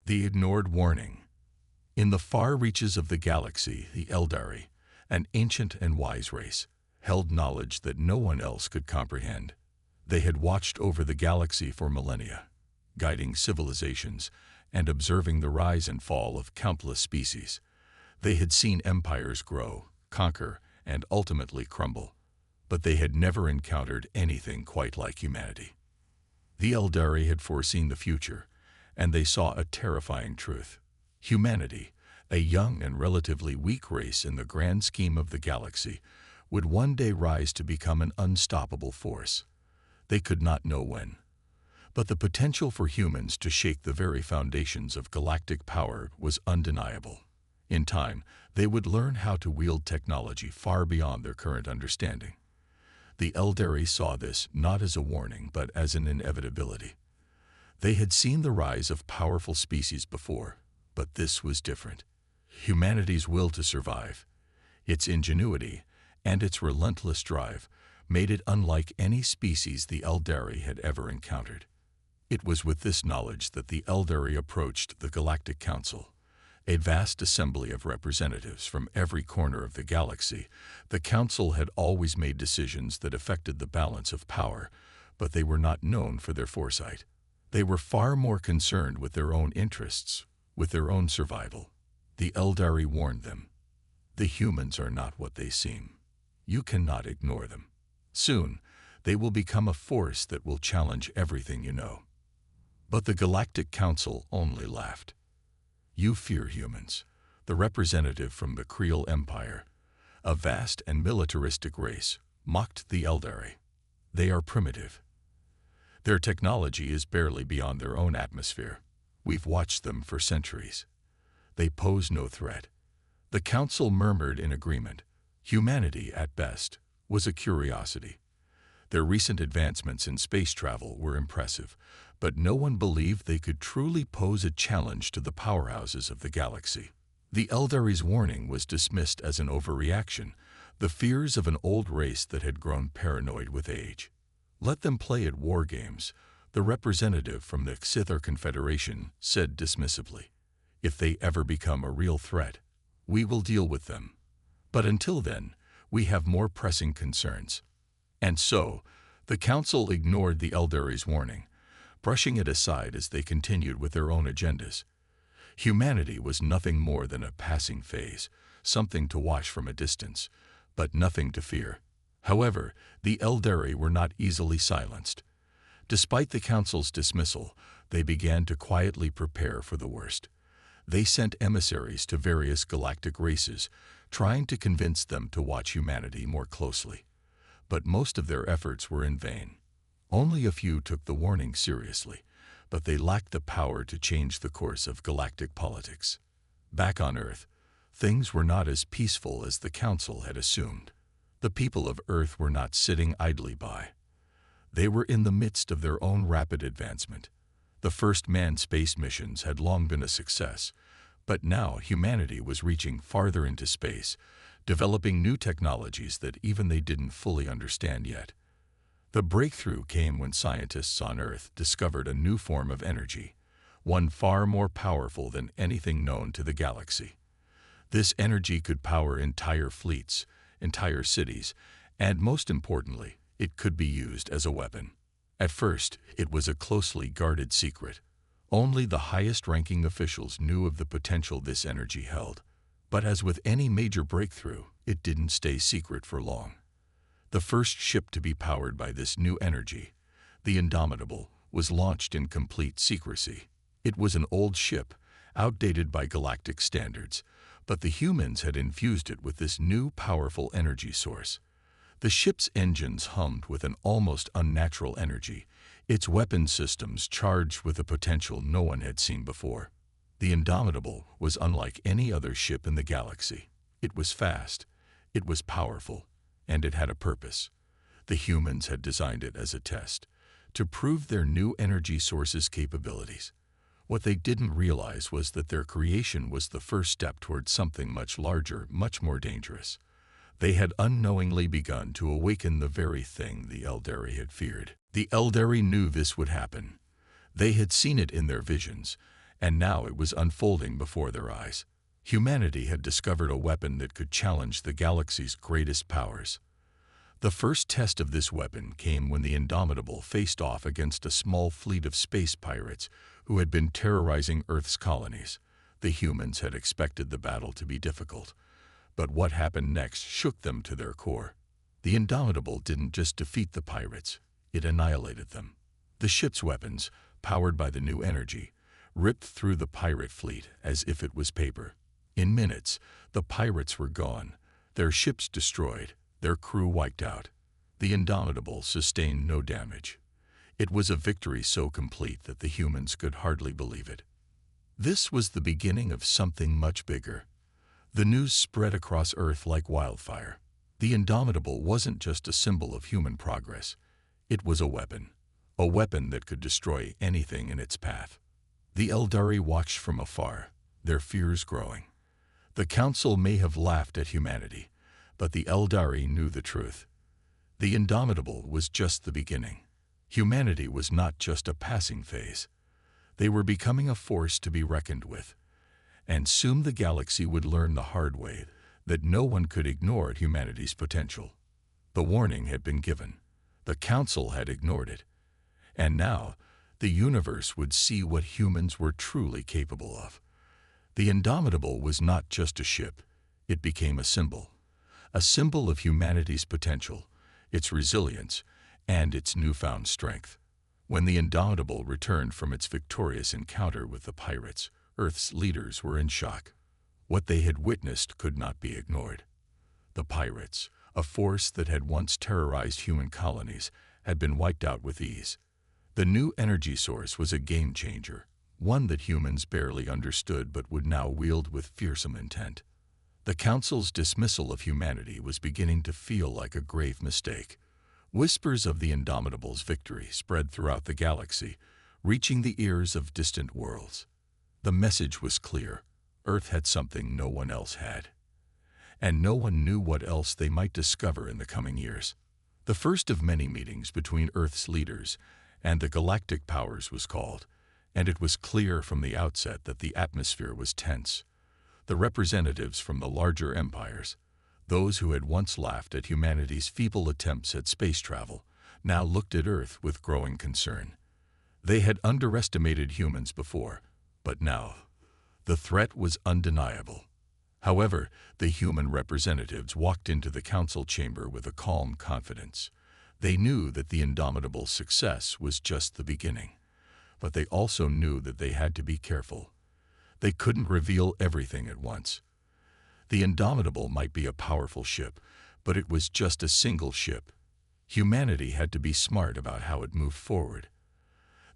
The ignored warning. In the far reaches of the galaxy, the Eldari, an ancient and wise race, held knowledge that no one else could comprehend. They had watched over the galaxy for millennia, guiding civilizations and observing the rise and fall of countless species. They had seen empires grow, conquer, and ultimately crumble, but they had never encountered anything quite like humanity. The Eldari had foreseen the future, and they saw a terrifying truth. Humanity, a young and relatively weak race in the grand scheme of the galaxy, would one day rise to become an unstoppable force. They could not know when. But the potential for humans to shake the very foundations of galactic power was undeniable. In time, they would learn how to wield technology far beyond their current understanding. The Eldari saw this not as a warning but as an inevitability. They had seen the rise of powerful species before, but this was different. Humanity's will to survive, its ingenuity, and its relentless drive made it unlike any species the Eldari had ever encountered. It was with this knowledge that the Eldari approached the Galactic Council, a vast assembly of representatives from every corner of the galaxy. The Council had always made decisions that affected the balance of power, but they were not known for their foresight. They were far more concerned with their own interests, with their own survival. The Eldari warned them. The humans are not what they seem. You cannot ignore them. Soon, they will become a force that will challenge everything you know. But the Galactic Council only laughed. You fear humans, the representative from the Creole Empire, a vast and militaristic race, mocked the Eldari. They are primitive. Their technology is barely beyond their own atmosphere. We've watched them for centuries. They pose no threat. The Council murmured in agreement. Humanity, at best, was a curiosity. Their recent advancements in space travel were impressive, but no one believed they could truly pose a challenge to the powerhouses of the galaxy. The Eldari's warning was dismissed as an overreaction, the fears of an old race that had grown paranoid with age. Let them play at war games, the representative from the Xithar Confederation said dismissively. If they ever become a real threat, we will deal with them. But until then, we have more pressing concerns. And so, the Council ignored the Eldari's warning, brushing it aside as they continued with their own agendas. Humanity was nothing more than a passing phase, something to watch from a distance, but nothing to fear. However, the Eldari were not easily silenced. Despite the Council's dismissal, they began to quietly prepare for the worst. They sent emissaries to various galactic races, trying to convince them to watch humanity more closely. But most of their efforts were in vain. Only a few took the warning seriously, but they lacked the power to change the course of galactic politics. Back on Earth, things were not as peaceful as the Council had assumed. The people of Earth were not sitting idly by. They were in the midst of their own rapid advancement. The first manned space missions had long been a success, but now humanity was reaching farther into space, developing new technologies that even they didn't fully understand yet. The breakthrough came when scientists on Earth discovered a new form of energy, one far more powerful than anything known to the galaxy. This energy could power entire fleets, entire cities, and most importantly, it could be used as a weapon. At first, it was a closely guarded secret. Only the highest-ranking officials knew of the potential this energy held. But as with any major breakthrough, it didn't stay secret for long. The first ship to be powered by this new energy, the Indomitable, was launched in complete secrecy. It was an old ship, outdated by galactic standards, but the humans had infused it with this new powerful energy source. The ship's engines hummed with an almost unnatural energy, its weapon systems charged with a potential no one had seen before. The Indomitable was unlike any other ship in the galaxy. It was fast, it was powerful, and it had a purpose. The humans had designed it as a test, to prove their new energy source's capabilities. What they didn't realize was that their creation was the first step towards something much larger, much more dangerous. They had unknowingly begun to awaken the very thing the Eldari had feared. The Eldari knew this would happen. They had seen it in their visions, and now it was unfolding before their eyes. Humanity had discovered a weapon that could challenge the galaxy's greatest powers. The first test of this weapon came when the Indomitable faced off against a small fleet of space pirates who had been terrorizing Earth's colonies. The humans had expected the battle to be difficult, but what happened next shook them to their core. The Indomitable didn't just defeat the pirates, it annihilated them. The ship's weapons, powered by the new energy, ripped through the pirate fleet as if it was paper. In minutes, the pirates were gone, their ships destroyed, their crew wiped out. The Indomitable sustained no damage. It was a victory so complete that the humans could hardly believe it. This was the beginning of something much bigger. The news spread across Earth like wildfire. The Indomitable wasn't just a symbol of human progress. It was a weapon that could destroy anything in its path. The Eldari watched from afar, their fears growing. The Council may have laughed at humanity, but the Eldari knew the truth. The Indomitable was just the beginning. Humanity was not just a passing phase. They were becoming a force to be reckoned with. And soon the galaxy would learn the hard way that no one could ignore humanity's potential. The warning had been given. The Council had ignored it. And now, the universe would see what humans were truly capable of. The Indomitable was not just a ship. It became a symbol of humanity's potential, its resilience, and its newfound strength. When the Indomitable returned from its victorious encounter with the pirates, Earth's leaders were in shock. What they had witnessed could not be ignored. The pirates, a force that had once terrorized human colonies, had been wiped out with ease. The new energy source was a game-changer, one that humans barely understood but would now wield with fearsome intent. The Council's dismissal of humanity was beginning to feel like a grave mistake. Whispers of the Indomitable's victory spread throughout the galaxy, reaching the ears of distant worlds. The message was clear. Earth had something no one else had. And no one knew what else they might discover in the coming years. The first of many meetings between Earth's leaders and the galactic powers was called, and it was clear from the outset that the atmosphere was tense. The representatives from the larger empires, those who had once laughed at humanity's feeble attempts at space travel, now looked at Earth with growing concern. They had underestimated humans before, but now, the threat was undeniable. However, the human representatives walked into the council chamber with a calm confidence. They knew that the Indomitable's success was just the beginning, but they also knew that they had to be careful. They couldn't reveal everything at once. The Indomitable might be a powerful ship, but it was just a single ship. Humanity had to be smart about how it moved forward.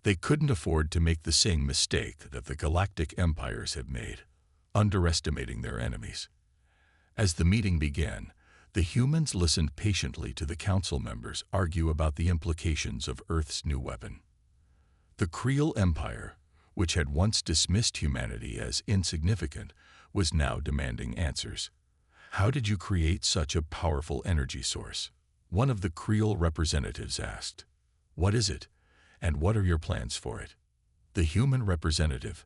They couldn't afford to make the same mistake that the galactic empires had made, underestimating their enemies. As the meeting began, the humans listened patiently to the council members argue about the implications of Earth's new weapon. The Creel Empire, which had once dismissed humanity as insignificant, was now demanding answers. How did you create such a powerful energy source? One of the Creel representatives asked. What is it, and what are your plans for it? The human representative,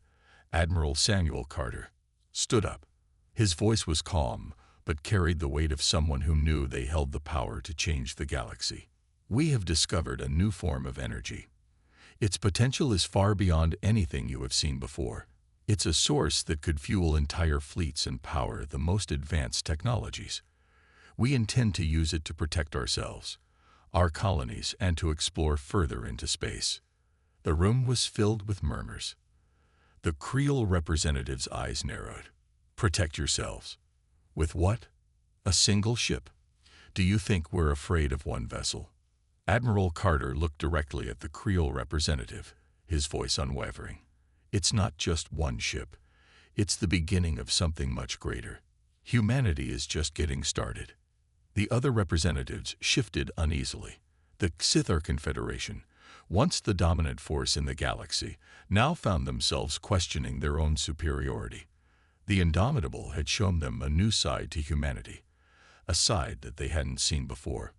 Admiral Samuel Carter, stood up. His voice was calm, but carried the weight of someone who knew they held the power to change the galaxy. We have discovered a new form of energy. Its potential is far beyond anything you have seen before. It's a source that could fuel entire fleets and power the most advanced technologies. We intend to use it to protect ourselves, our colonies, and to explore further into space. The room was filled with murmurs. The Creel representative's eyes narrowed. Protect yourselves. With what? A single ship? Do you think we're afraid of one vessel? Admiral Carter looked directly at the Creel representative, his voice unwavering. It's not just one ship. It's the beginning of something much greater. Humanity is just getting started. The other representatives shifted uneasily. The Scythar Confederation, once the dominant force in the galaxy, now found themselves questioning their own superiority. The Indomitable had shown them a new side to humanity, a side that they hadn't seen before.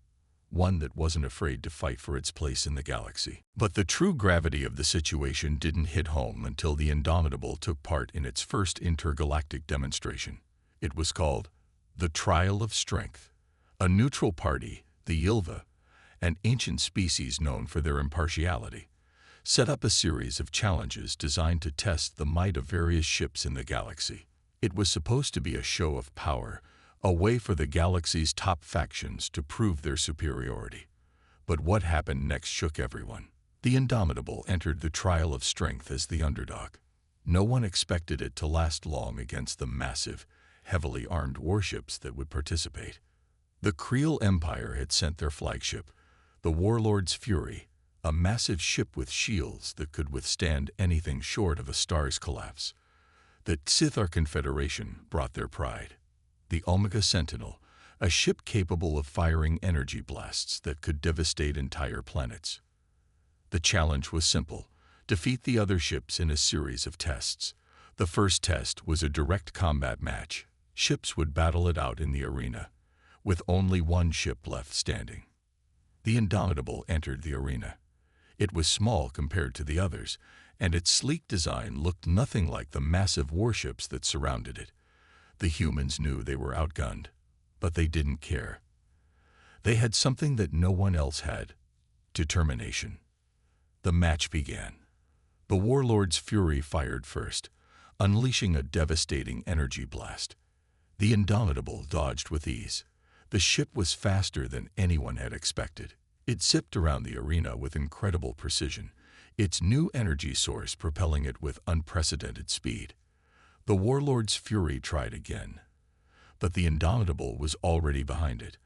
one that wasn't afraid to fight for its place in the galaxy. But the true gravity of the situation didn't hit home until the Indomitable took part in its first intergalactic demonstration. It was called the Trial of Strength. A neutral party, the Ylva, an ancient species known for their impartiality, set up a series of challenges designed to test the might of various ships in the galaxy. It was supposed to be a show of power, a way for the galaxy's top factions to prove their superiority. But what happened next shook everyone. The Indomitable entered the Trial of Strength as the underdog. No one expected it to last long against the massive, heavily armed warships that would participate. The Creel Empire had sent their flagship, the Warlord's Fury, a massive ship with shields that could withstand anything short of a star's collapse. The Scythar Confederation brought their pride, the Omega Sentinel, a ship capable of firing energy blasts that could devastate entire planets. The challenge was simple: defeat the other ships in a series of tests. The first test was a direct combat match. Ships would battle it out in the arena, with only one ship left standing. The Indomitable entered the arena. It was small compared to the others, and its sleek design looked nothing like the massive warships that surrounded it. The humans knew they were outgunned, but they didn't care. They had something that no one else had: determination. The match began. The Warlord's Fury fired first, unleashing a devastating energy blast. The Indomitable dodged with ease. The ship was faster than anyone had expected. It zipped around the arena with incredible precision, its new energy source propelling it with unprecedented speed. The Warlord's Fury tried again, but the Indomitable was already behind it,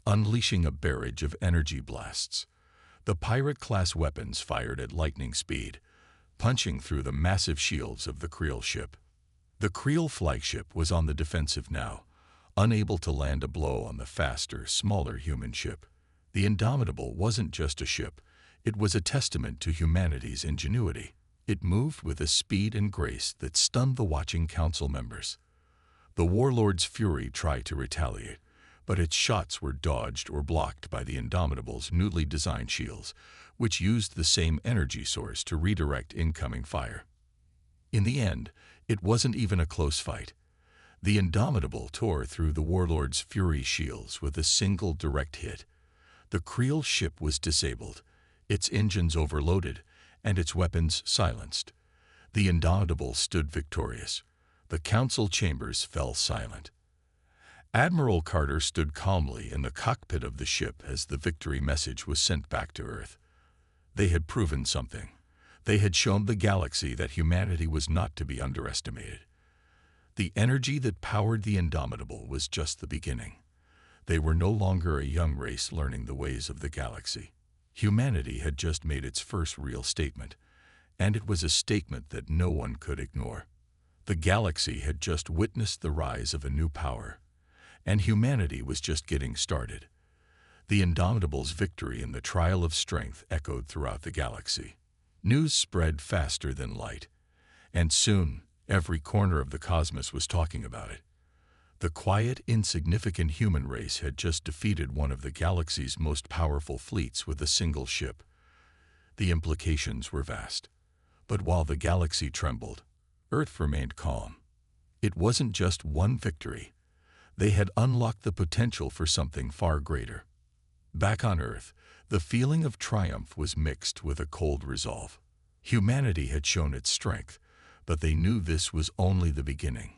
unleashing a barrage of energy blasts. The Pirate-class weapons fired at lightning speed, punching through the massive shields of the Creel ship. The Creel flagship was on the defensive now, unable to land a blow on the faster, smaller human ship. The Indomitable wasn't just a ship, it was a testament to humanity's ingenuity. It moved with a speed and grace that stunned the watching council members. The Warlord's Fury tried to retaliate, but its shots were dodged or blocked by the Indomitable's newly designed shields, which used the same energy source to redirect incoming fire. In the end, it wasn't even a close fight. The Indomitable tore through the Warlord's Fury shields with a single direct hit. The Creel ship was disabled, its engines overloaded, and its weapons silenced. The Indomitable stood victorious. The council chambers fell silent. Admiral Carter stood calmly in the cockpit of the ship as the victory message was sent back to Earth. They had proven something. They had shown the galaxy that humanity was not to be underestimated. The energy that powered the Indomitable was just the beginning. They were no longer a young race learning the ways of the galaxy. Humanity had just made its first real statement, and it was a statement that no one could ignore. The galaxy had just witnessed the rise of a new power, and humanity was just getting started. The Indomitable's victory in the Trial of Strength echoed throughout the galaxy. News spread faster than light, and soon every corner of the cosmos was talking about it. The quiet, insignificant human race had just defeated one of the galaxy's most powerful fleets with a single ship. The implications were vast. But while the galaxy trembled, Earth remained calm. It wasn't just one victory. They had unlocked the potential for something far greater. Back on Earth, the feeling of triumph was mixed with a cold resolve. Humanity had shown its strength, but they knew this was only the beginning.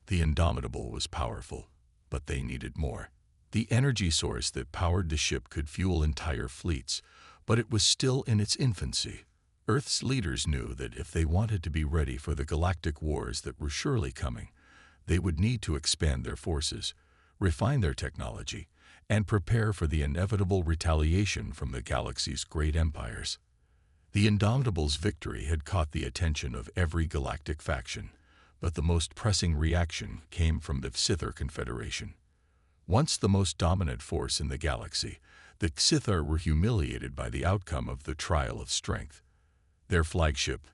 The Indomitable was powerful, but they needed more. The energy source that powered the ship could fuel entire fleets, but it was still in its infancy. Earth's leaders knew that if they wanted to be ready for the galactic wars that were surely coming, they would need to expand their forces, refine their technology, and prepare for the inevitable retaliation from the galaxy's great empires. The Indomitable's victory had caught the attention of every galactic faction, but the most pressing reaction came from the Scythar Confederation. Once the most dominant force in the galaxy, the Scythar were humiliated by the outcome of the Trial of Strength. Their flagship,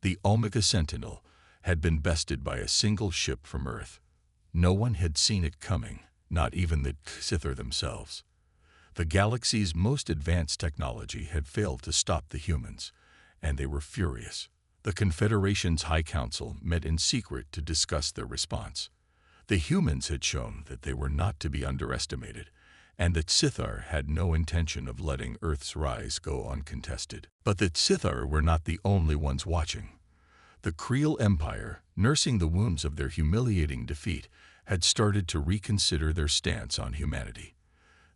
the Omega Sentinel, had been bested by a single ship from Earth. No one had seen it coming, not even the Scythar themselves. The galaxy's most advanced technology had failed to stop the humans, and they were furious. The Confederation's High Council met in secret to discuss their response. The humans had shown that they were not to be underestimated, and that Sithar had no intention of letting Earth's rise go uncontested. But that Sithar were not the only ones watching. The Creel Empire, nursing the wounds of their humiliating defeat, had started to reconsider their stance on humanity.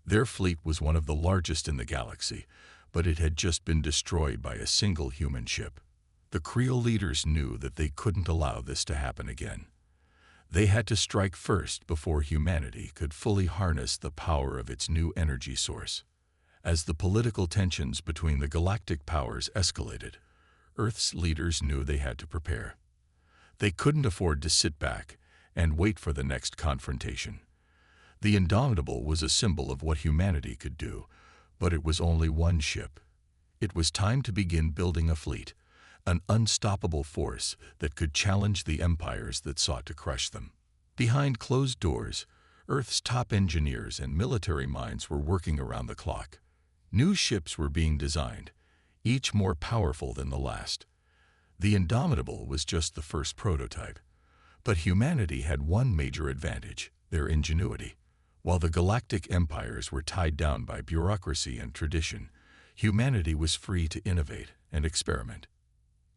Their fleet was one of the largest in the galaxy, but it had just been destroyed by a single human ship. The Creel leaders knew that they couldn't allow this to happen again. They had to strike first before humanity could fully harness the power of its new energy source. As the political tensions between the galactic powers escalated, Earth's leaders knew they had to prepare. They couldn't afford to sit back and wait for the next confrontation. The Indomitable was a symbol of what humanity could do, but it was only one ship. It was time to begin building a fleet, an unstoppable force that could challenge the empires that sought to crush them. Behind closed doors, Earth's top engineers and military minds were working around the clock. New ships were being designed, each more powerful than the last. The Indomitable was just the first prototype. But humanity had one major advantage: their ingenuity. While the galactic empires were tied down by bureaucracy and tradition, humanity was free to innovate and experiment.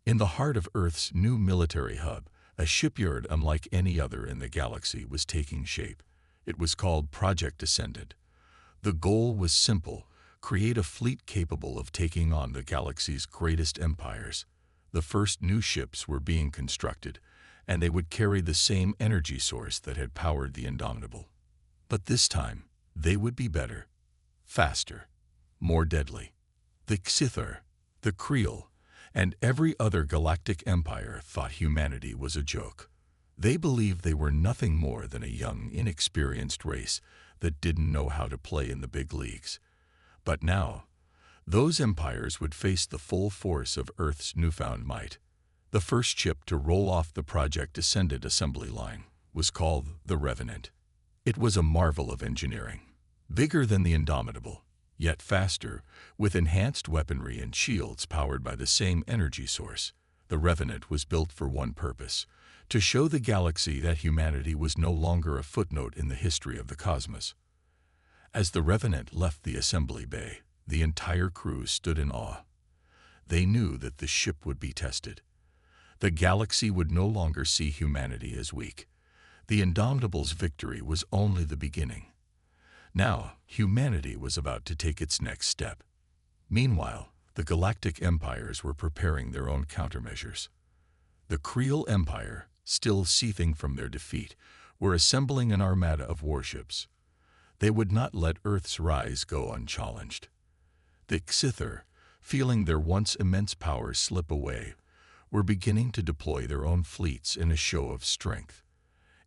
In the heart of Earth's new military hub, a shipyard unlike any other in the galaxy was taking shape. It was called Project Ascendant. The goal was simple: create a fleet capable of taking on the galaxy's greatest empires. The first new ships were being constructed, and they would carry the same energy source that had powered the Indomitable. But this time, they would be better, faster, more deadly. The Sithar, the Creel, and every other galactic empire thought humanity was a joke. They believed they were nothing more than a young, inexperienced race that didn't know how to play in the big leagues. But now, those empires would face the full force of Earth's newfound might. The first ship to roll off the Project Ascendant assembly line was called the Revenant. It was a marvel of engineering, bigger than the Indomitable, yet faster, with enhanced weaponry and shields powered by the same energy source. The Revenant was built for one purpose: to show the galaxy that humanity was no longer a footnote in the history of the cosmos. As the Revenant left the assembly bay, the entire crew stood in awe. They knew that the ship would be tested. The galaxy would no longer see humanity as weak. The Indomitable's victory was only the beginning. Now, humanity was about to take its next step. Meanwhile, the galactic empires were preparing their own countermeasures. The Creel Empire, still seething from their defeat, were assembling an armada of warships. They would not let Earth's rise go unchallenged. The Sithar, feeling their once immense power slip away, were beginning to deploy their own fleets in a show of strength.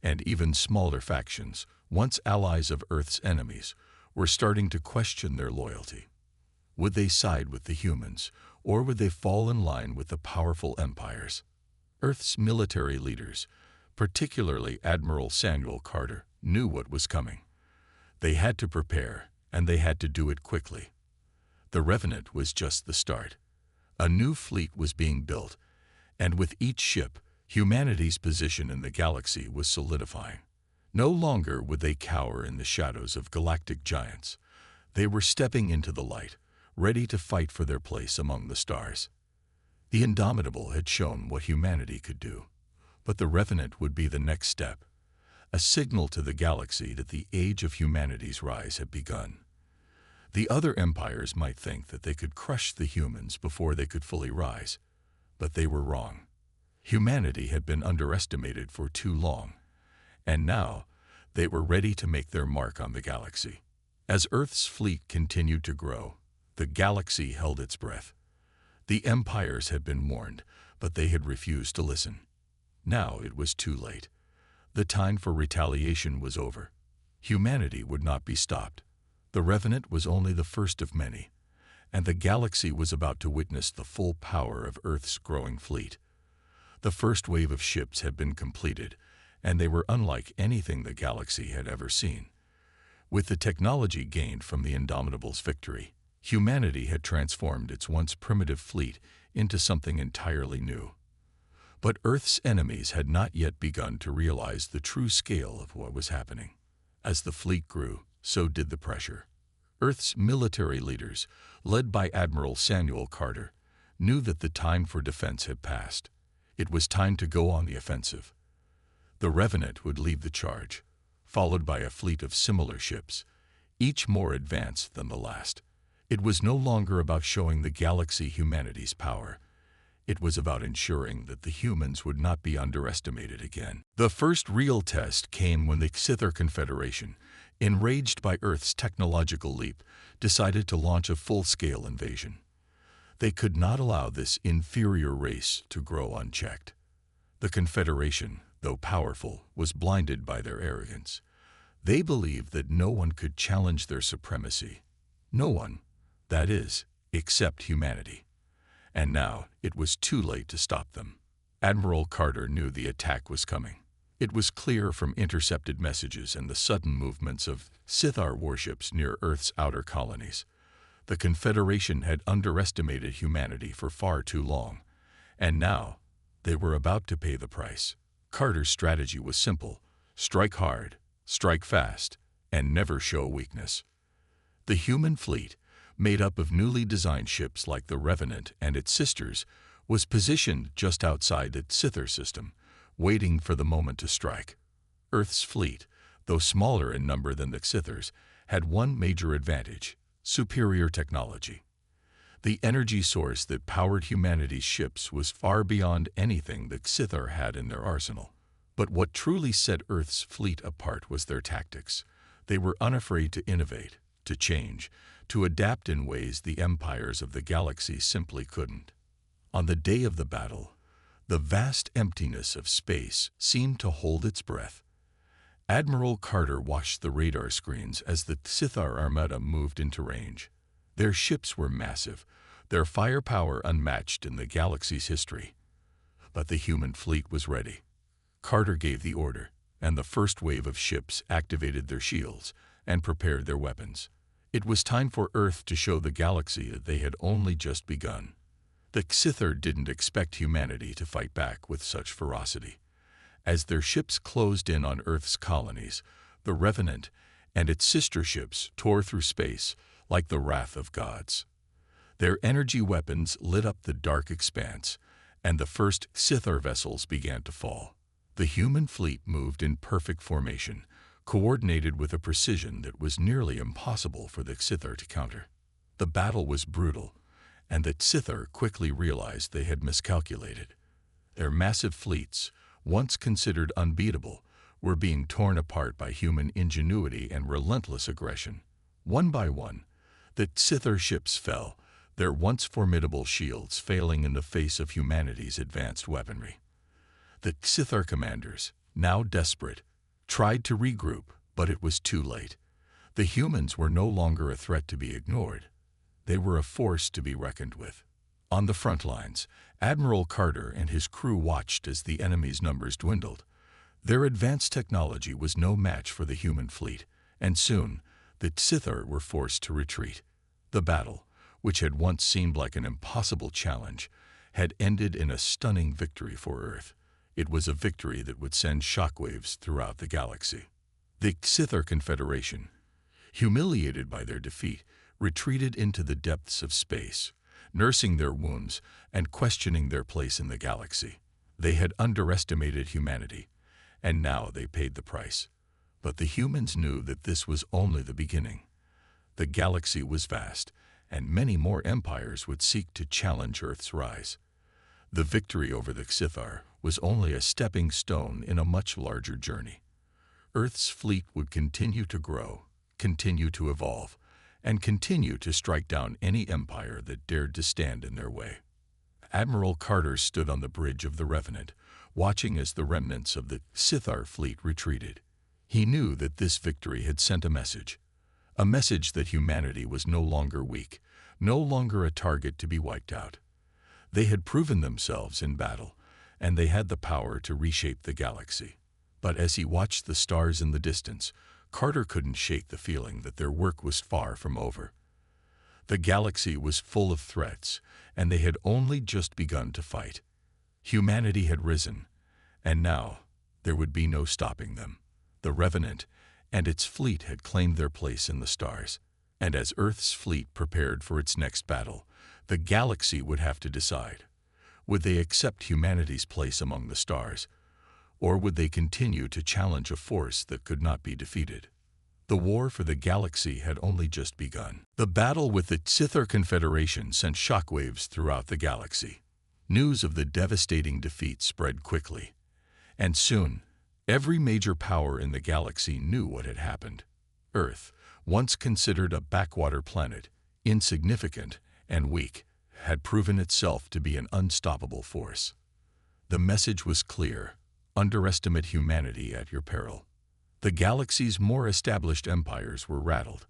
And even smaller factions, once allies of Earth's enemies, were starting to question their loyalty. Would they side with the humans, or would they fall in line with the powerful empires? Earth's military leaders, particularly Admiral Samuel Carter, knew what was coming. They had to prepare, and they had to do it quickly. The Revenant was just the start. A new fleet was being built, and with each ship, humanity's position in the galaxy was solidifying. No longer would they cower in the shadows of galactic giants. They were stepping into the light, ready to fight for their place among the stars. The Indomitable had shown what humanity could do, but the Revenant would be the next step, a signal to the galaxy that the age of humanity's rise had begun. The other empires might think that they could crush the humans before they could fully rise, but they were wrong. Humanity had been underestimated for too long, and now they were ready to make their mark on the galaxy. As Earth's fleet continued to grow, the galaxy held its breath. The empires had been warned, but they had refused to listen. Now it was too late. The time for retaliation was over. Humanity would not be stopped. The Revenant was only the first of many, and the galaxy was about to witness the full power of Earth's growing fleet. The first wave of ships had been completed, and they were unlike anything the galaxy had ever seen. With the technology gained from the Indomitable's victory, humanity had transformed its once primitive fleet into something entirely new. But Earth's enemies had not yet begun to realize the true scale of what was happening. As the fleet grew, so did the pressure. Earth's military leaders, led by Admiral Samuel Carter, knew that the time for defense had passed. It was time to go on the offensive. The Revenant would lead the charge, followed by a fleet of similar ships, each more advanced than the last. It was no longer about showing the galaxy humanity's power. It was about ensuring that the humans would not be underestimated again. The first real test came when the Scyther Confederation, enraged by Earth's technological leap, decided to launch a full-scale invasion. They could not allow this inferior race to grow unchecked. The Confederation, though powerful, was blinded by their arrogance. They believed that no one could challenge their supremacy. No one, that is, except humanity. And now it was too late to stop them. Admiral Carter knew the attack was coming. It was clear from intercepted messages and the sudden movements of Scyther warships near Earth's outer colonies. The Confederation had underestimated humanity for far too long, and now they were about to pay the price. Carter's strategy was simple: strike hard, strike fast, and never show weakness. The human fleet, made up of newly designed ships like the Revenant and its sisters, was positioned just outside the Scyther system, waiting for the moment to strike. Earth's fleet, though smaller in number than the Scythers, had one major advantage: superior technology. The energy source that powered humanity's ships was far beyond anything the Scyther had in their arsenal. But what truly set Earth's fleet apart was their tactics. They were unafraid to innovate, to change, to adapt in ways the empires of the galaxy simply couldn't. On the day of the battle, the vast emptiness of space seemed to hold its breath. Admiral Carter watched the radar screens as the Scyther Armada moved into range. Their ships were massive, their firepower unmatched in the galaxy's history. But the human fleet was ready. Carter gave the order, and the first wave of ships activated their shields and prepared their weapons. It was time for Earth to show the galaxy that they had only just begun. The Scyther didn't expect humanity to fight back with such ferocity. As their ships closed in on Earth's colonies, the Revenant and its sister ships tore through space like the wrath of gods. Their energy weapons lit up the dark expanse, and the first Scyther vessels began to fall. The human fleet moved in perfect formation, coordinated with a precision that was nearly impossible for the Scyther to counter. The battle was brutal, and the Scyther quickly realized they had miscalculated. Their massive fleets, once considered unbeatable, were being torn apart by human ingenuity and relentless aggression. One by one, the Scyther ships fell, their once formidable shields failing in the face of humanity's advanced weaponry. The Scyther commanders, now desperate, tried to regroup, but it was too late. The humans were no longer a threat to be ignored. They were a force to be reckoned with. On the front lines, Admiral Carter and his crew watched as the enemy's numbers dwindled. Their advanced technology was no match for the human fleet, and soon the Scyther were forced to retreat. The battle, which had once seemed like an impossible challenge, had ended in a stunning victory for Earth. It was a victory that would send shockwaves throughout the galaxy. The Scyther Confederation, humiliated by their defeat, retreated into the depths of space, nursing their wounds and questioning their place in the galaxy. They had underestimated humanity, and now they paid the price. But the humans knew that this was only the beginning. The galaxy was vast, and many more empires would seek to challenge Earth's rise. The victory over the Scyther was only a stepping stone in a much larger journey. Earth's fleet would continue to grow, continue to evolve, and continue to strike down any empire that dared to stand in their way. Admiral Carter stood on the bridge of the Revenant, watching as the remnants of the Scyther fleet retreated. He knew that this victory had sent a message that humanity was no longer weak, no longer a target to be wiped out. They had proven themselves in battle, and they had the power to reshape the galaxy. But as he watched the stars in the distance, Carter couldn't shake the feeling that their work was far from over. The galaxy was full of threats, and they had only just begun to fight. Humanity had risen, and now there would be no stopping them. The Revenant and its fleet had claimed their place in the stars, and as Earth's fleet prepared for its next battle, the galaxy would have to decide. Would they accept humanity's place among the stars, or would they continue to challenge a force that could not be defeated? The war for the galaxy had only just begun. The battle with the Sithar Confederation sent shockwaves throughout the galaxy. News of the devastating defeat spread quickly, and soon, every major power in the galaxy knew what had happened. Earth, once considered a backwater planet, insignificant and weak, had proven itself to be an unstoppable force. The message was clear: underestimate humanity at your peril. The galaxy's more established empires were rattled.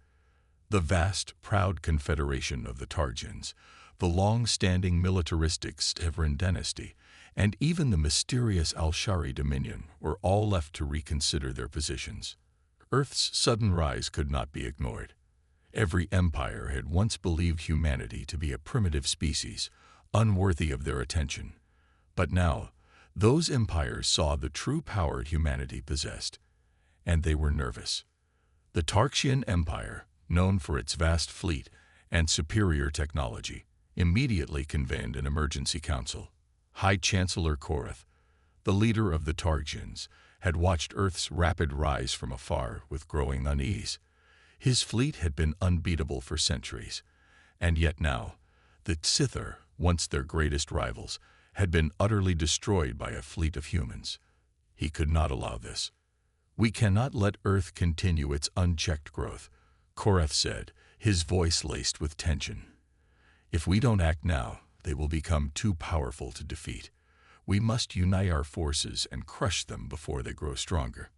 The vast, proud confederation of the Targians, the long-standing militaristic Severan dynasty, and even the mysterious Al-Shari dominion were all left to reconsider their positions. Earth's sudden rise could not be ignored. Every empire had once believed humanity to be a primitive species, unworthy of their attention. But now, those empires saw the true power humanity possessed, and they were nervous. The Tarxian Empire, known for its vast fleet and superior technology, immediately convened an emergency council. High Chancellor Korath, the leader of the Tarxians, had watched Earth's rapid rise from afar with growing unease. His fleet had been unbeatable for centuries, and yet now, the Sithar, once their greatest rivals, had been utterly destroyed by a fleet of humans. He could not allow this. "We cannot let Earth continue its unchecked growth," Korath said, his voice laced with tension. "If we don't act now, they will become too powerful to defeat. We must unite our forces and crush them before they grow stronger."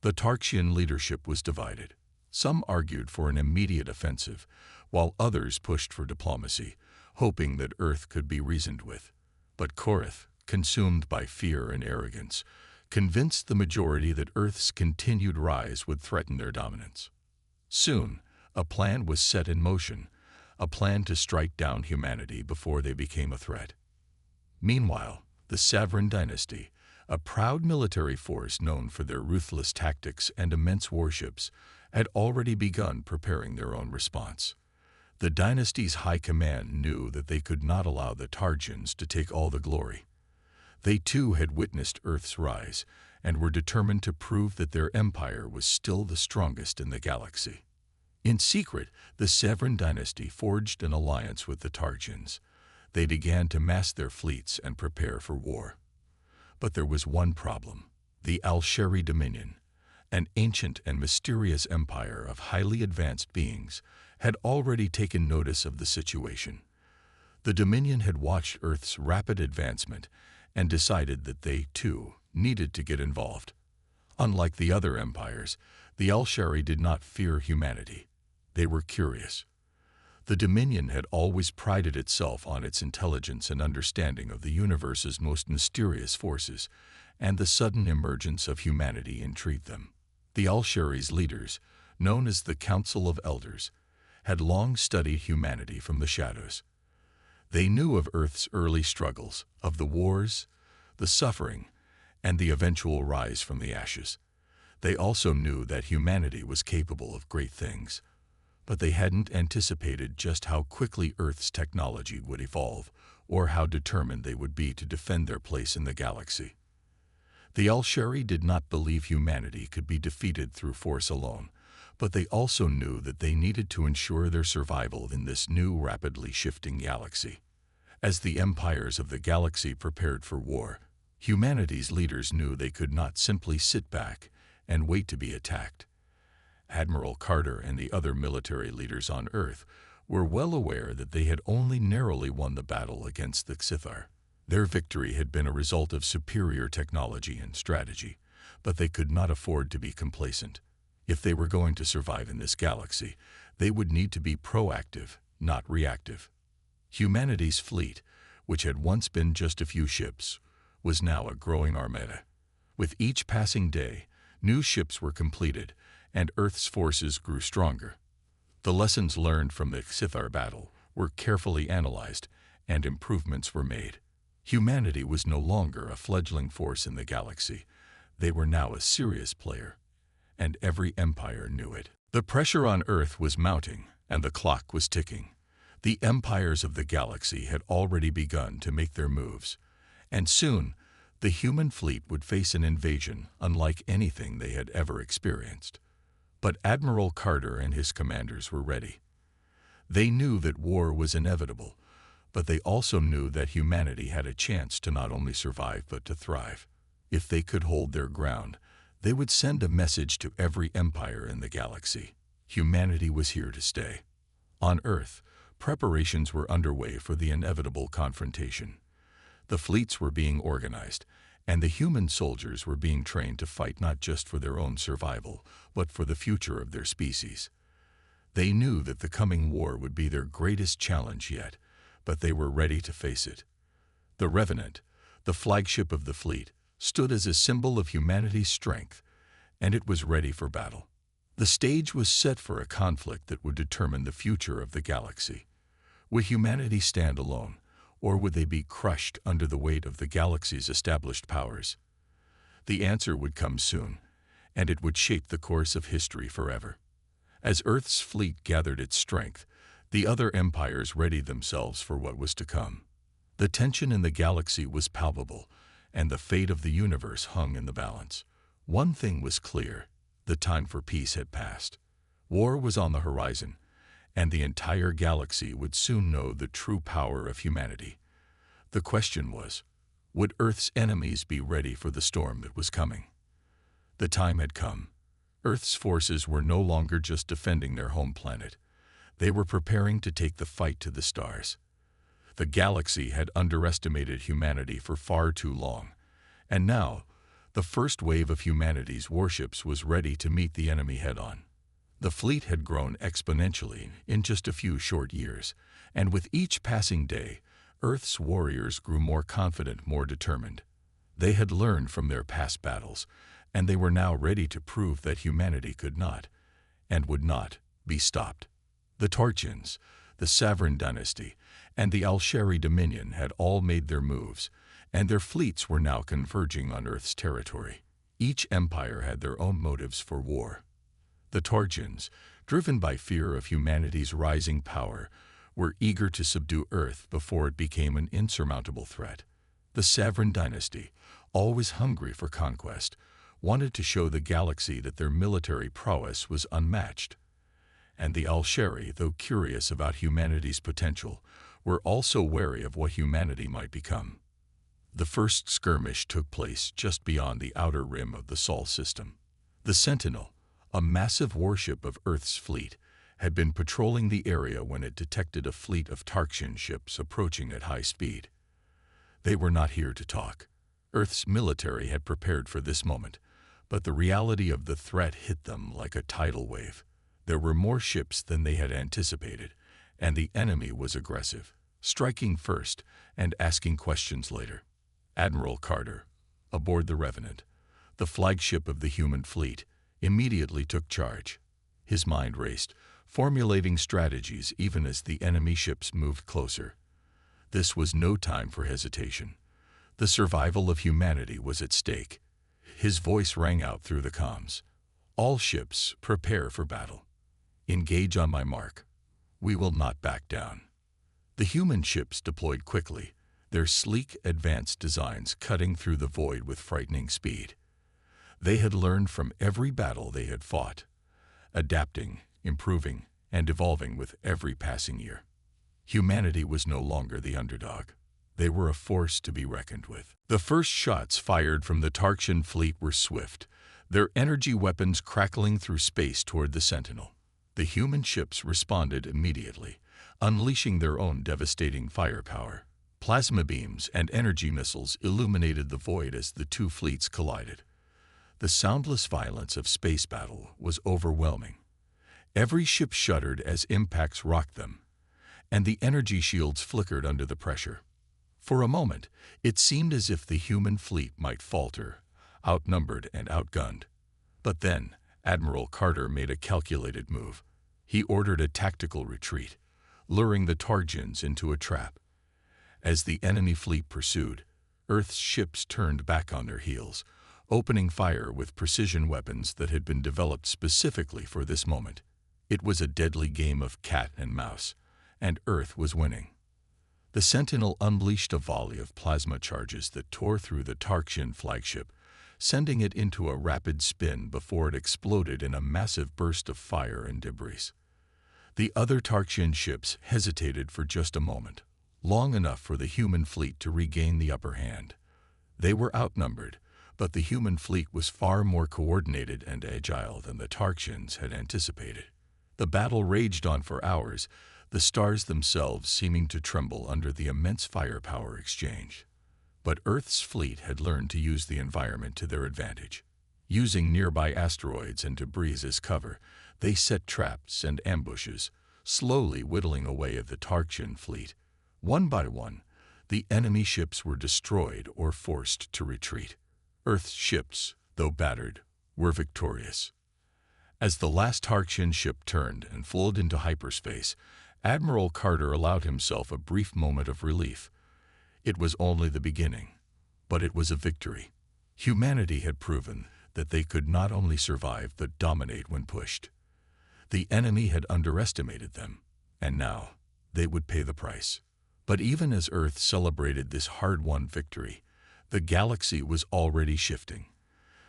The Tarxian leadership was divided. Some argued for an immediate offensive, while others pushed for diplomacy, hoping that Earth could be reasoned with. But Korath, consumed by fear and arrogance, convinced the majority that Earth's continued rise would threaten their dominance. Soon, a plan was set in motion, a plan to strike down humanity before they became a threat. Meanwhile, the Severan dynasty, a proud military force known for their ruthless tactics and immense warships, had already begun preparing their own response. The dynasty's high command knew that they could not allow the Targians to take all the glory. They too had witnessed Earth's rise and were determined to prove that their empire was still the strongest in the galaxy. In secret, the Severan dynasty forged an alliance with the Targians. They began to mass their fleets and prepare for war. But there was one problem: the Al-Shari dominion, an ancient and mysterious empire of highly advanced beings, had already taken notice of the situation. The Dominion had watched Earth's rapid advancement and decided that they, too, needed to get involved. Unlike the other empires, the Al-Shari did not fear humanity. They were curious. The Dominion had always prided itself on its intelligence and understanding of the universe's most mysterious forces, and the sudden emergence of humanity intrigued them. The Al-Shari's leaders, known as the Council of Elders, had long studied humanity from the shadows. They knew of Earth's early struggles, of the wars, the suffering, and the eventual rise from the ashes. They also knew that humanity was capable of great things, but they hadn't anticipated just how quickly Earth's technology would evolve, or how determined they would be to defend their place in the galaxy. The Al-Shari did not believe humanity could be defeated through force alone, but they also knew that they needed to ensure their survival in this new, rapidly shifting galaxy. As the empires of the galaxy prepared for war, humanity's leaders knew they could not simply sit back and wait to be attacked. Admiral Carter and the other military leaders on Earth were well aware that they had only narrowly won the battle against the Sithar. Their victory had been a result of superior technology and strategy, but they could not afford to be complacent. If they were going to survive in this galaxy, they would need to be proactive, not reactive. Humanity's fleet, which had once been just a few ships, was now a growing armada. With each passing day, New ships were completed, and Earth's forces grew stronger. The lessons learned from the sci-fi battle were carefully analyzed, and improvements were made. Humanity was no longer a fledgling force in the galaxy. They were now a serious player, and every empire knew it. The pressure on Earth was mounting, and the clock was ticking. The empires of the galaxy had already begun to make their moves, and soon the human fleet would face an invasion unlike anything they had ever experienced. But Admiral Carter and his commanders were ready. They knew that war was inevitable, but they also knew that humanity had a chance to not only survive but to thrive. If they could hold their ground, they would send a message to every empire in the galaxy. Humanity was here to stay. On Earth, preparations were underway for the inevitable confrontation. The fleets were being organized, and the human soldiers were being trained to fight not just for their own survival, but for the future of their species. They knew that the coming war would be their greatest challenge yet, but they were ready to face it. The Revenant, the flagship of the fleet, stood as a symbol of humanity's strength, and it was ready for battle. The stage was set for a conflict that would determine the future of the galaxy. Would humanity stand alone, or would they be crushed under the weight of the galaxy's established powers? The answer would come soon, and it would shape the course of history forever. As Earth's fleet gathered its strength, the other empires readied themselves for what was to come. The tension in the galaxy was palpable, and the fate of the universe hung in the balance. One thing was clear: the time for peace had passed. War was on the horizon, and the entire galaxy would soon know the true power of humanity. The question was, would Earth's enemies be ready for the storm that was coming? The time had come. Earth's forces were no longer just defending their home planet. They were preparing to take the fight to the stars. The galaxy had underestimated humanity for far too long, and now the first wave of humanity's warships was ready to meet the enemy head-on. The fleet had grown exponentially in just a few short years, and with each passing day, Earth's warriors grew more confident, more determined. They had learned from their past battles, and they were now ready to prove that humanity could not, and would not, be stopped. The Tarchans, the Savarn dynasty, and the Alsheri Dominion had all made their moves, and their fleets were now converging on Earth's territory. Each empire had their own motives for war. The Tarchans, driven by fear of humanity's rising power, were eager to subdue Earth before it became an insurmountable threat. The Savarn dynasty, always hungry for conquest, wanted to show the galaxy that their military prowess was unmatched. And the Alsheri, though curious about humanity's potential, were also wary of what humanity might become. The first skirmish took place just beyond the outer rim of the Sol system. The Sentinel, a massive warship of Earth's fleet, had been patrolling the area when it detected a fleet of Tarxian ships approaching at high speed. They were not here to talk. Earth's military had prepared for this moment, but the reality of the threat hit them like a tidal wave. There were more ships than they had anticipated, and the enemy was aggressive, striking first and asking questions later. Admiral Carter, aboard the Revenant, the flagship of the human fleet, immediately took charge. His mind raced, formulating strategies even as the enemy ships moved closer. This was no time for hesitation. The survival of humanity was at stake. His voice rang out through the comms. All ships, prepare for battle. Engage on my mark. We will not back down. The human ships deployed quickly, their sleek, advanced designs cutting through the void with frightening speed. They had learned from every battle they had fought, adapting, improving, and evolving with every passing year. Humanity was no longer the underdog. They were a force to be reckoned with. The first shots fired from the Tarxian fleet were swift, their energy weapons crackling through space toward the Sentinel. The human ships responded immediately, unleashing their own devastating firepower. Plasma beams and energy missiles illuminated the void as the two fleets collided. The soundless violence of space battle was overwhelming. Every ship shuddered as impacts rocked them, and the energy shields flickered under the pressure. For a moment, it seemed as if the human fleet might falter, outnumbered and outgunned. But then, Admiral Carter made a calculated move. He ordered a tactical retreat, luring the Targians into a trap. As the enemy fleet pursued, Earth's ships turned back on their heels, opening fire with precision weapons that had been developed specifically for this moment. It was a deadly game of cat and mouse, and Earth was winning. The Sentinel unleashed a volley of plasma charges that tore through the Tarxian flagship, sending it into a rapid spin before it exploded in a massive burst of fire and debris. The other Tarxian ships hesitated for just a moment, long enough for the human fleet to regain the upper hand. They were outnumbered, but the human fleet was far more coordinated and agile than the Tarxians had anticipated. The battle raged on for hours, the stars themselves seeming to tremble under the immense firepower exchange. But Earth's fleet had learned to use the environment to their advantage. Using nearby asteroids and debris as cover, they set traps and ambushes, slowly whittling away at the Tarxian fleet. One by one, the enemy ships were destroyed or forced to retreat. Earth's ships, though battered, were victorious. As the last Tarxian ship turned and flowed into hyperspace, Admiral Carter allowed himself a brief moment of relief. It was only the beginning, but it was a victory. Humanity had proven that they could not only survive but dominate when pushed. The enemy had underestimated them, and now they would pay the price. But even as Earth celebrated this hard-won victory, the galaxy was already shifting.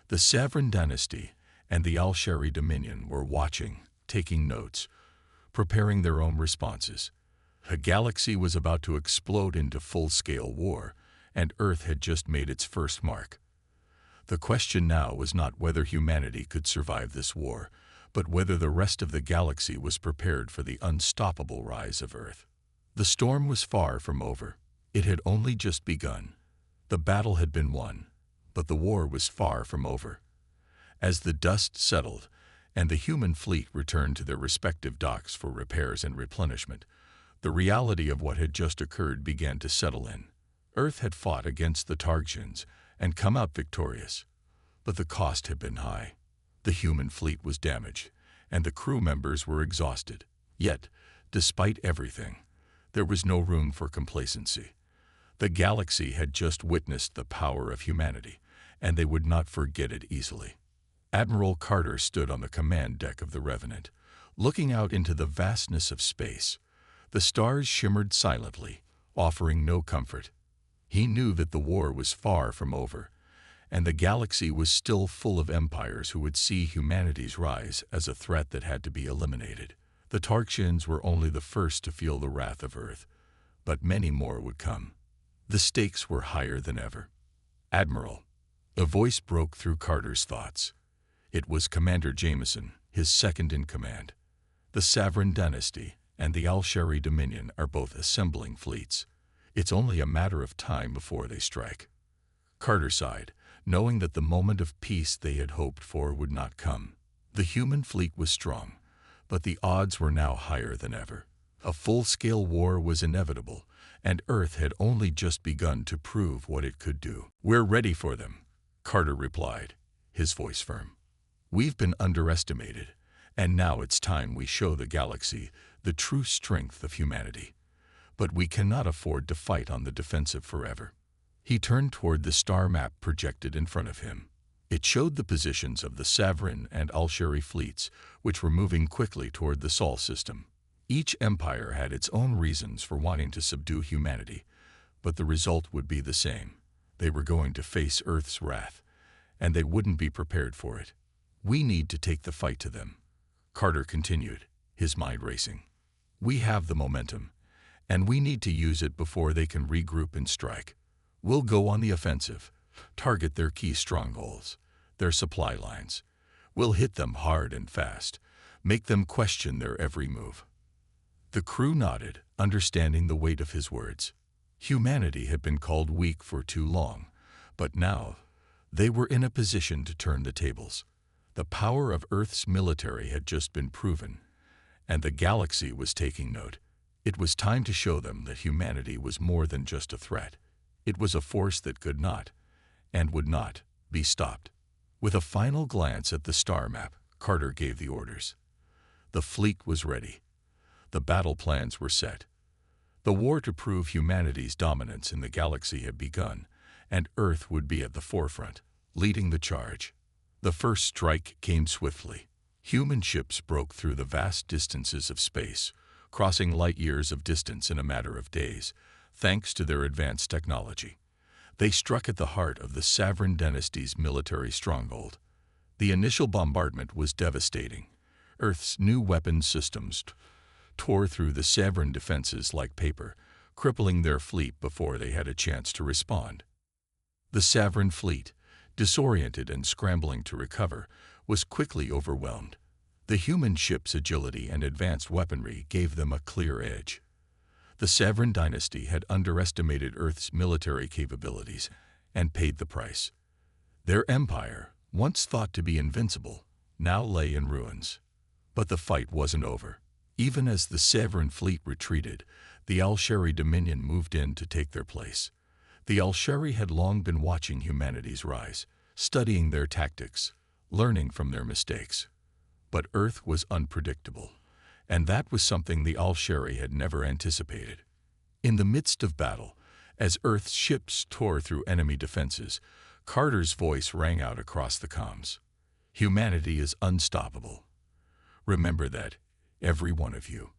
The Savran dynasty and the Al-Shari Dominion were watching, taking notes, preparing their own responses. The galaxy was about to explode into full-scale war, and Earth had just made its first mark. The question now was not whether humanity could survive this war, but whether the rest of the galaxy was prepared for the unstoppable rise of Earth. The storm was far from over. It had only just begun. The battle had been won, but the war was far from over. As the dust settled, and the human fleet returned to their respective docks for repairs and replenishment, the reality of what had just occurred began to settle in. Earth had fought against the Tarxians and come out victorious, but the cost had been high. The human fleet was damaged, and the crew members were exhausted. Yet, despite everything, there was no room for complacency. The galaxy had just witnessed the power of humanity, and they would not forget it easily. Admiral Carter stood on the command deck of the Revenant, looking out into the vastness of space. The stars shimmered silently, offering no comfort. He knew that the war was far from over, and the galaxy was still full of empires who would see humanity's rise as a threat that had to be eliminated. The Tarxians were only the first to feel the wrath of Earth, but many more would come. The stakes were higher than ever. "Admiral," a voice broke through Carter's thoughts. It was Commander Jameson, his second in command. The Savran dynasty and the Al-Shari Dominion are both assembling fleets. It's only a matter of time before they strike. Carter sighed, knowing that the moment of peace they had hoped for would not come. The human fleet was strong, but the odds were now higher than ever. A full-scale war was inevitable, and Earth had only just begun to prove what it could do. "We're ready for them," Carter replied, his voice firm. "We've been underestimated, and now it's time we show the galaxy the true strength of humanity. But we cannot afford to fight on the defensive forever." He turned toward the star map projected in front of him. It showed the positions of the Savran and Al-Shari fleets, which were moving quickly toward the Sol system. Each empire had its own reasons for wanting to subdue humanity, but the result would be the same. They were going to face Earth's wrath, and they wouldn't be prepared for it. "We need to take the fight to them," Carter continued, his mind racing. "We have the momentum, and we need to use it before they can regroup and strike. We'll go on the offensive, target their key strongholds, their supply lines. We'll hit them hard and fast, make them question their every move." The crew nodded, understanding the weight of his words. Humanity had been called weak for too long, but now they were in a position to turn the tables. The power of Earth's military had just been proven, and the galaxy was taking note. It was time to show them that humanity was more than just a threat. It was a force that could not, and would not, be stopped. With a final glance at the star map, Carter gave the orders. The fleet was ready. The battle plans were set. The war to prove humanity's dominance in the galaxy had begun, and Earth would be at the forefront, leading the charge. The first strike came swiftly. Human ships broke through the vast distances of space, crossing light years of distance in a matter of days, thanks to their advanced technology. They struck at the heart of the Savran dynasty's military stronghold. The initial bombardment was devastating. Earth's new weapons systems tore through the Savran defenses like paper, crippling their fleet before they had a chance to respond. The Savran fleet, disoriented and scrambling to recover, was quickly overwhelmed. The human ships' agility and advanced weaponry gave them a clear edge. The Savran dynasty had underestimated Earth's military capabilities and paid the price. Their empire, once thought to be invincible, now lay in ruins. But the fight wasn't over. Even as the Savran fleet retreated, the Al-Shari Dominion moved in to take their place. The Al-Shari had long been watching humanity's rise, studying their tactics, learning from their mistakes. But Earth was unpredictable, and that was something the Al-Shari had never anticipated. In the midst of battle, as Earth's ships tore through enemy defenses, Carter's voice rang out across the comms. Humanity is unstoppable. Remember that, every one of you.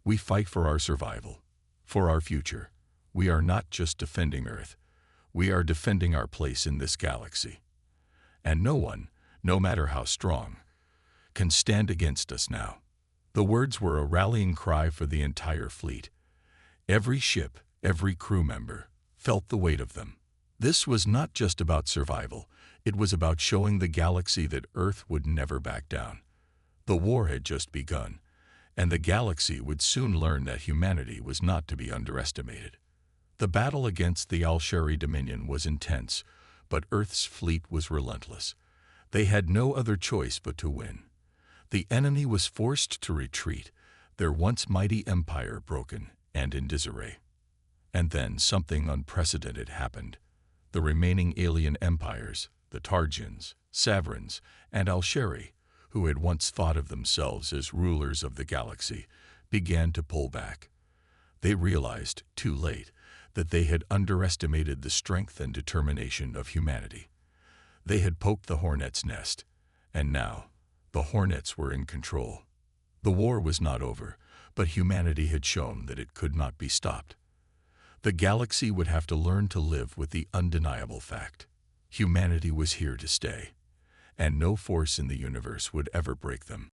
We fight for our survival, for our future. We are not just defending Earth. We are defending our place in this galaxy. And no one, no matter how strong, can stand against us now. The words were a rallying cry for the entire fleet. Every ship, every crew member, felt the weight of them. This was not just about survival. It was about showing the galaxy that Earth would never back down. The war had just begun, and the galaxy would soon learn that humanity was not to be underestimated. The battle against the Al-Shari Dominion was intense, but Earth's fleet was relentless. They had no other choice but to win. The enemy was forced to retreat, their once mighty empire broken and in disarray. And then something unprecedented happened. The remaining alien empires, the Targians, Savrans, and Al-Shari, who had once thought of themselves as rulers of the galaxy, began to pull back. They realized, too late, that they had underestimated the strength and determination of humanity. They had poked the hornet's nest, and now the hornets were in control. The war was not over, but humanity had shown that it could not be stopped. The galaxy would have to learn to live with the undeniable fact. Humanity was here to stay, and no force in the universe would ever break them.